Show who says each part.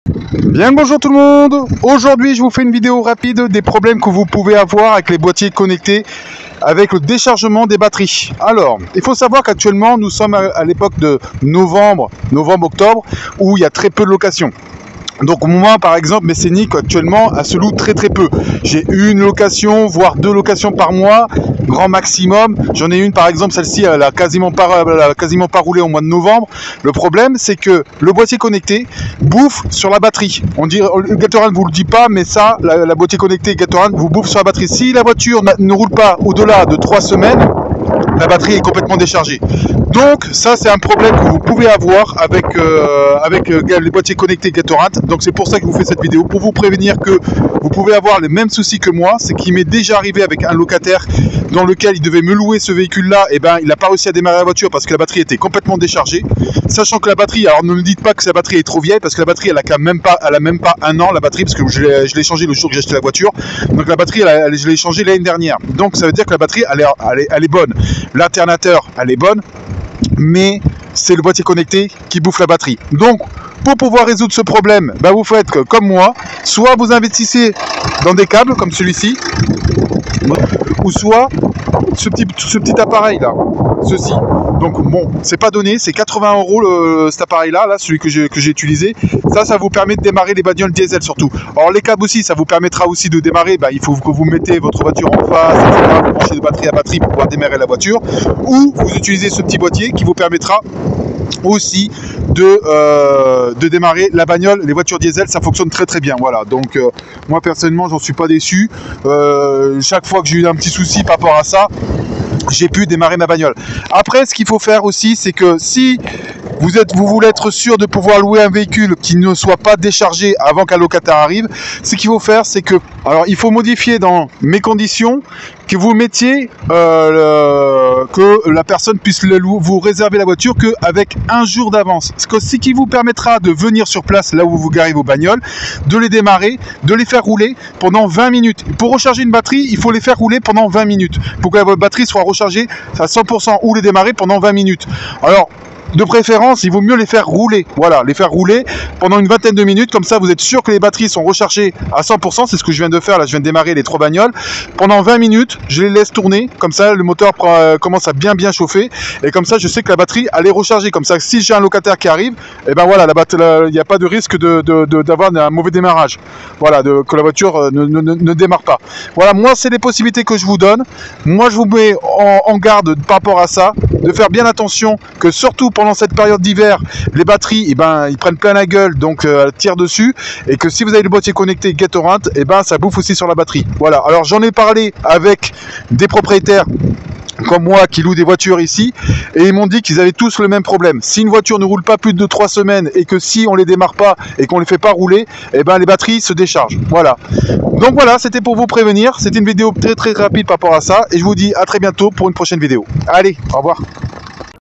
Speaker 1: Bien le bonjour tout le monde. Aujourd'hui je vous fais une vidéo rapide des problèmes que vous pouvez avoir avec les boîtiers connectés avec le déchargement des batteries. Alors il faut savoir qu'actuellement nous sommes à l'époque de novembre-octobre où il y a très peu de locations. Donc moi par exemple Mécénic actuellement elle se loue très peu. J'ai une location voire 2 locations par mois grand maximum. J'en ai une par exemple, celle-ci elle a quasiment pas roulé au mois de novembre. Le problème c'est que le boîtier connecté bouffe sur la batterie. On dit Gatorade ne vous le dit pas, mais ça la boîtier connecté Gatorade vous bouffe sur la batterie. Si la voiture ne roule pas au-delà de 3 semaines, la batterie est complètement déchargée. Donc ça c'est un problème que vous pouvez avoir avec les boîtiers connectés Gatorade. Donc c'est pour ça que je vous fais cette vidéo, pour vous prévenir que vous pouvez avoir les mêmes soucis que moi. C'est qu'il m'est déjà arrivé avec un locataire dans lequel il devait me louer ce véhicule là, et ben il n'a pas réussi à démarrer la voiture parce que la batterie était complètement déchargée. Sachant que la batterie, alors ne me dites pas que sa batterie est trop vieille, parce que la batterie elle a même pas un an la batterie, parce que je l'ai changé le jour que j'ai acheté la voiture. Donc la batterie je l'ai changée l'année dernière. Donc ça veut dire que la batterie elle est bonne. L'alternateur elle est bonne, mais c'est le boîtier connecté qui bouffe la batterie. Donc pour pouvoir résoudre ce problème, bah vous faites comme moi, soit vous investissez dans des câbles comme celui-ci, ou soit ce petit appareil là, ceci. Donc bon, c'est pas donné, c'est 80 € cet appareil là, celui que j'ai utilisé. Ça vous permet de démarrer les bagnoles diesel surtout. Alors les câbles aussi, ça vous permettra aussi de démarrer. Bah, il faut que vous mettez votre voiture en face, etc. Vous branchez de batterie à batterie pour pouvoir démarrer la voiture. Ou vous utilisez ce petit boîtier qui vous permettra aussi de démarrer la bagnole. Les voitures diesel ça fonctionne très bien, voilà. Donc moi personnellement j'en suis pas déçu. Chaque fois que j'ai eu un petit souci par rapport à ça, j'ai pu démarrer ma bagnole. Après ce qu'il faut faire aussi, c'est que si vous voulez être sûr de pouvoir louer un véhicule qui ne soit pas déchargé avant qu'un locataire arrive, ce qu'il faut faire, c'est que, alors il faut modifier dans mes conditions que vous mettiez que la personne puisse vous réserver la voiture qu'avec un jour d'avance. Ce qui vous permettra de venir sur place là où vous garez vos bagnoles, de les démarrer, de les faire rouler pendant 20 minutes. Pour recharger une batterie, il faut les faire rouler pendant 20 minutes pour que votre batterie soit rechargée à 100% ou les démarrer pendant 20 minutes. Alors de préférence, il vaut mieux les faire rouler. Voilà, les faire rouler pendant une vingtaine de minutes. Comme ça, vous êtes sûr que les batteries sont rechargées à 100%. C'est ce que je viens de faire. Là, je viens de démarrer les 3 bagnoles. Pendant 20 minutes, je les laisse tourner. Comme ça, le moteur commence à bien chauffer. Et comme ça, je sais que la batterie, elle est rechargée. Comme ça, si j'ai un locataire qui arrive, et ben voilà, il n'y a pas de risque d'avoir un mauvais démarrage. Voilà, que la voiture ne démarre pas. Voilà, moi, c'est les possibilités que je vous donne. Moi, je vous mets en garde par rapport à ça, de faire bien attention que surtout pendant cette période d'hiver, les batteries, ils prennent plein la gueule, donc elles tirent dessus, et que si vous avez le boîtier connecté Gatorade, ça bouffe aussi sur la batterie. Voilà, alors j'en ai parlé avec des propriétaires comme moi qui louent des voitures ici, et ils m'ont dit qu'ils avaient tous le même problème. Si une voiture ne roule pas plus de 3 semaines et que si on les démarre pas et qu'on les fait pas rouler, les batteries se déchargent. Voilà. Donc voilà, c'était pour vous prévenir. C'était une vidéo très rapide par rapport à ça, et je vous dis à très bientôt pour une prochaine vidéo. Allez, au revoir.